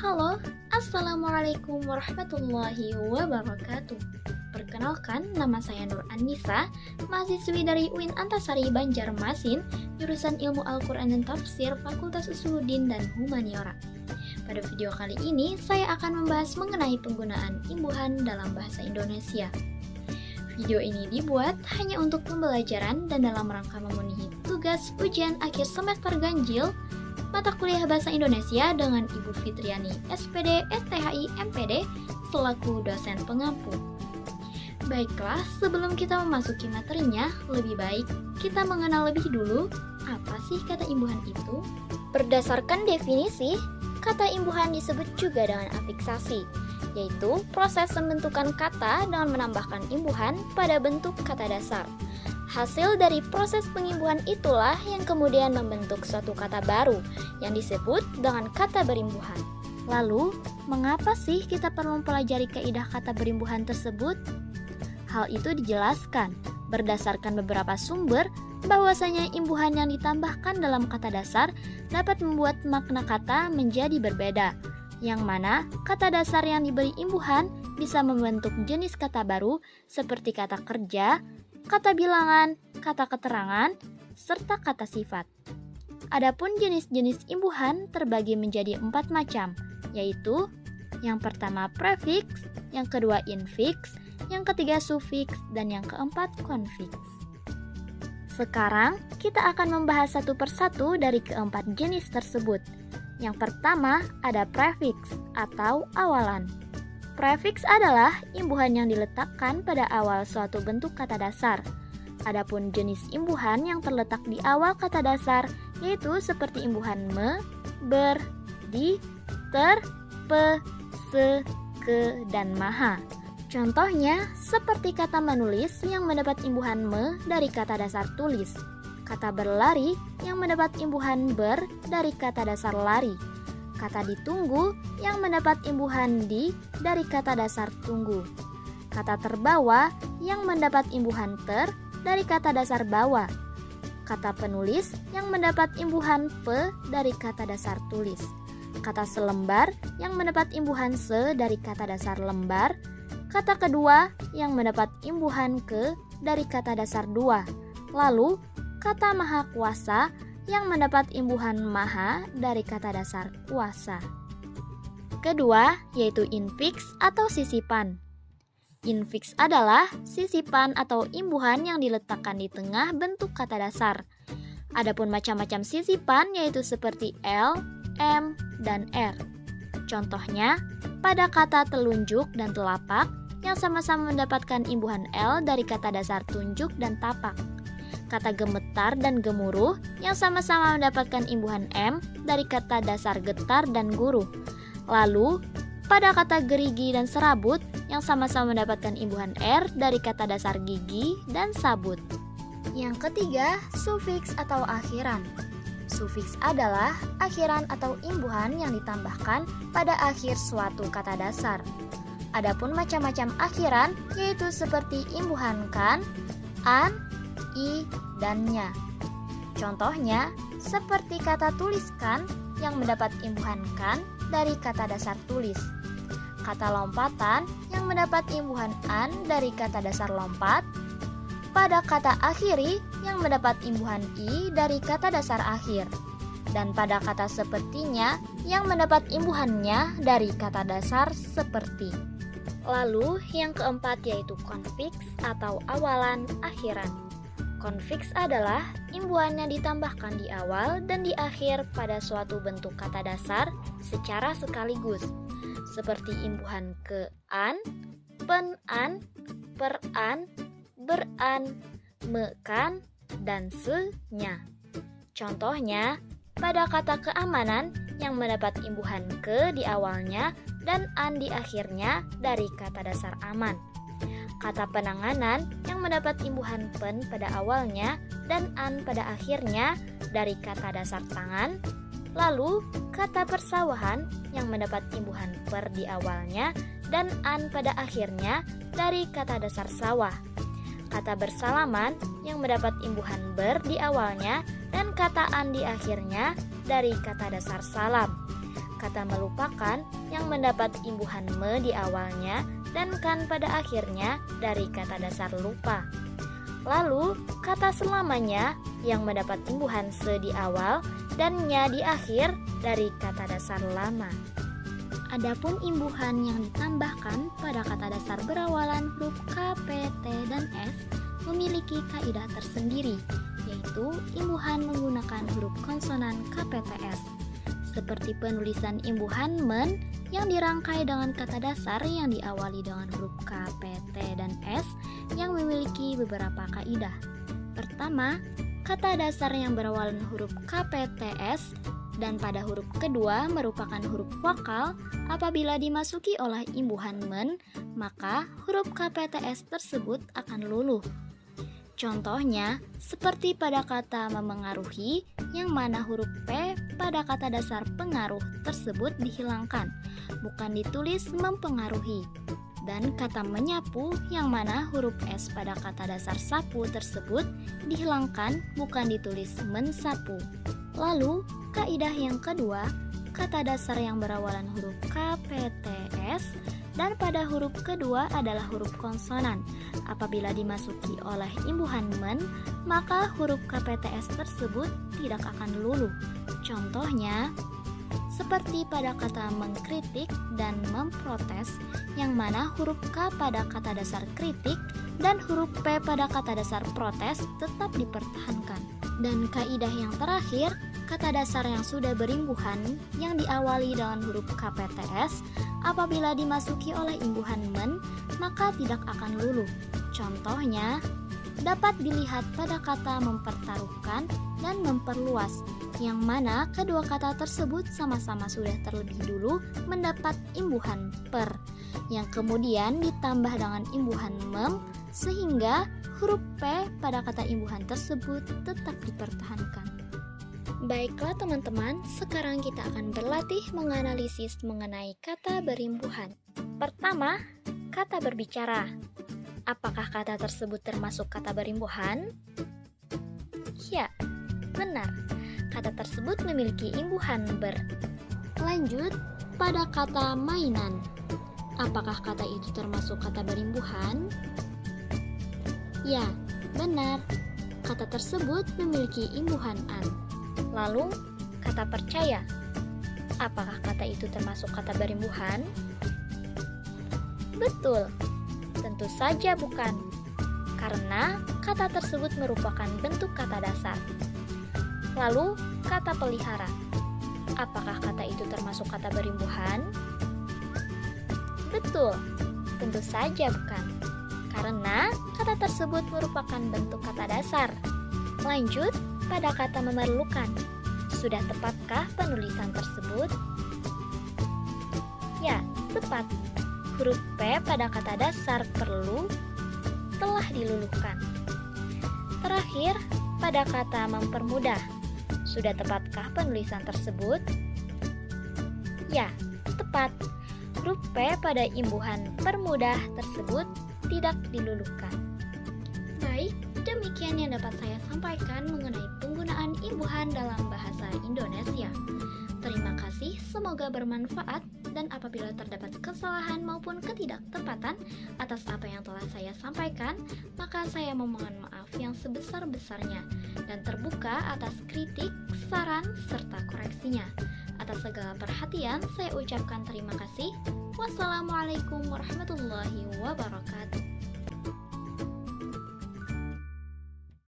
Halo, Assalamualaikum warahmatullahi wabarakatuh. Perkenalkan, nama saya Nur Anissa, mahasiswi dari UIN Antasari Banjarmasin, jurusan Ilmu Al-Quran dan Tafsir, Fakultas Usuluddin dan Humaniora. Pada video kali ini, saya akan membahas mengenai penggunaan imbuhan dalam bahasa Indonesia. Video ini dibuat hanya untuk pembelajaran dan dalam rangka memenuhi tugas ujian akhir semester ganjil mata kuliah Bahasa Indonesia dengan Ibu Fitriani, SPD, STHI, MPD, selaku dosen pengampu. Baiklah, sebelum kita memasuki materinya, lebih baik kita mengenal lebih dulu apa sih kata imbuhan itu. Berdasarkan definisi, kata imbuhan disebut juga dengan afiksasi, yaitu proses pembentukan kata dengan menambahkan imbuhan pada bentuk kata dasar. Hasil dari proses pengimbuhan itulah yang kemudian membentuk suatu kata baru yang disebut dengan kata berimbuhan. Lalu, mengapa sih kita perlu mempelajari kaidah kata berimbuhan tersebut? Hal itu dijelaskan berdasarkan beberapa sumber bahwasanya imbuhan yang ditambahkan dalam kata dasar dapat membuat makna kata menjadi berbeda, yang mana kata dasar yang diberi imbuhan bisa membentuk jenis kata baru seperti kata kerja, kata bilangan, kata keterangan, serta kata sifat. Adapun jenis-jenis imbuhan terbagi menjadi 4 macam, yaitu yang pertama prefiks, yang kedua infiks, yang ketiga sufiks, dan yang keempat konfiks. Sekarang kita akan membahas satu persatu dari keempat jenis tersebut. Yang pertama ada prefiks atau awalan. Prefiks adalah imbuhan yang diletakkan pada awal suatu bentuk kata dasar. Adapun jenis imbuhan yang terletak di awal kata dasar yaitu seperti imbuhan me, ber, di, ter, pe, se, ke, dan maha. Contohnya seperti kata menulis yang mendapat imbuhan me dari kata dasar tulis, kata berlari yang mendapat imbuhan ber dari kata dasar lari, kata ditunggu yang mendapat imbuhan di dari kata dasar tunggu, kata terbawa yang mendapat imbuhan ter dari kata dasar bawa, kata penulis yang mendapat imbuhan pe dari kata dasar tulis, kata selembar yang mendapat imbuhan se dari kata dasar lembar, kata kedua yang mendapat imbuhan ke dari kata dasar dua, lalu kata maha kuasa yang mendapat imbuhan maha dari kata dasar kuasa. Kedua, yaitu infiks atau sisipan. Infiks adalah sisipan atau imbuhan yang diletakkan di tengah bentuk kata dasar. Adapun macam-macam sisipan yaitu seperti L, M, dan R. Contohnya, pada kata telunjuk dan telapak yang sama-sama mendapatkan imbuhan L dari kata dasar tunjuk dan tapak. Kata gemetar dan gemuruh yang sama-sama mendapatkan imbuhan M dari kata dasar getar dan guruh. Lalu, pada kata gerigi dan serabut yang sama-sama mendapatkan imbuhan R dari kata dasar gigi dan sabut. Yang ketiga, sufiks atau akhiran. Sufiks adalah akhiran atau imbuhan yang ditambahkan pada akhir suatu kata dasar. Adapun macam-macam akhiran yaitu seperti imbuhan kan, an, i, dan nya. Contohnya, seperti kata tuliskan yang mendapat imbuhan kan dari kata dasar tulis. Kata lompatan yang mendapat imbuhan an dari kata dasar lompat. Pada kata akhiri yang mendapat imbuhan i dari kata dasar akhir. Dan pada kata sepertinya yang mendapat imbuhannya dari kata dasar seperti. Lalu yang keempat yaitu konfiks atau awalan akhiran. Konfiks adalah imbuhan yang ditambahkan di awal dan di akhir pada suatu bentuk kata dasar secara sekaligus, seperti imbuhan ke an, pen-an, per-an, ber-an, me-kan, dan se-nya. Contohnya, pada kata keamanan yang mendapat imbuhan ke di awalnya dan an di akhirnya dari kata dasar aman. Kata penanganan yang mendapat imbuhan pen pada awalnya dan an pada akhirnya dari kata dasar tangan. Lalu, kata persawahan yang mendapat imbuhan per di awalnya dan an pada akhirnya dari kata dasar sawah. Kata bersalaman yang mendapat imbuhan ber di awalnya dan kata an di akhirnya dari kata dasar salam. kata melupakan yang mendapat imbuhan me di awalnya dan kan pada akhirnya dari kata dasar lupa. Lalu, kata selamanya yang mendapat imbuhan se di awal dan nya di akhir dari kata dasar lama. Adapun imbuhan yang ditambahkan pada kata dasar berawalan huruf K, P, T, dan S memiliki kaidah tersendiri, yaitu imbuhan menggunakan huruf konsonan KPTS. Seperti penulisan imbuhan men yang dirangkai dengan kata dasar yang diawali dengan huruf K, P, T, dan S yang memiliki beberapa kaidah. Pertama, kata dasar yang berawalan huruf K, P, T, S dan pada huruf kedua merupakan huruf vokal. Apabila dimasuki oleh imbuhan men, maka huruf K, P, T, S tersebut akan luluh. Contohnya, seperti pada kata memengaruhi, yang mana huruf P pada kata dasar pengaruh tersebut dihilangkan, bukan ditulis mempengaruhi. Dan kata menyapu, yang mana huruf S pada kata dasar sapu tersebut dihilangkan, bukan ditulis mensapu. Lalu, kaidah yang kedua, kata dasar yang berawalan huruf K, P, T, S dan pada huruf kedua adalah huruf konsonan. Apabila dimasuki oleh imbuhan men, maka huruf KPTS tersebut tidak akan luluh. Contohnya, seperti pada kata mengkritik dan memprotes, yang mana huruf K pada kata dasar kritik dan huruf P pada kata dasar protes tetap dipertahankan. Dan kaidah yang terakhir, kata dasar yang sudah berimbuhan yang diawali dengan huruf KPTS apabila dimasuki oleh imbuhan men, maka tidak akan luluh. Contohnya, dapat dilihat pada kata mempertaruhkan dan memperluas, yang mana kedua kata tersebut sama-sama sudah terlebih dulu mendapat imbuhan per, yang kemudian ditambah dengan imbuhan mem, sehingga huruf P pada kata imbuhan tersebut tetap dipertahankan. Baiklah teman-teman, sekarang kita akan berlatih menganalisis mengenai kata berimbuhan. Pertama, kata berbicara. Apakah kata tersebut termasuk kata berimbuhan? Ya, benar. Kata tersebut memiliki imbuhan ber. Lanjut, pada kata mainan. Apakah kata itu termasuk kata berimbuhan? Ya, benar. Kata tersebut memiliki imbuhan an. Lalu, kata percaya. Apakah kata itu termasuk kata berimbuhan? Betul, tentu saja bukan. Karena kata tersebut merupakan bentuk kata dasar. Lalu, kata pelihara. Apakah kata itu termasuk kata berimbuhan? Betul, tentu saja bukan. Karena kata tersebut merupakan bentuk kata dasar. Lanjut, pada kata memerlukan. Sudah tepatkah penulisan tersebut? Ya, tepat. Huruf P pada kata dasar perlu telah diluluhkan. Terakhir, pada kata mempermudah. Sudah tepatkah penulisan tersebut? Ya, tepat. Huruf P pada imbuhan permudah tersebut tidak diluluhkan. Baik, demikian yang dapat saya sampaikan mengenai penggunaan imbuhan dalam bahasa Indonesia. Terima kasih, semoga bermanfaat, dan apabila terdapat kesalahan maupun ketidaktepatan atas apa yang telah saya sampaikan, maka saya memohon maaf yang sebesar-besarnya dan terbuka atas kritik, saran, serta koreksinya. Atas segala perhatian, saya ucapkan terima kasih. Wassalamualaikum warahmatullahi wabarakatuh.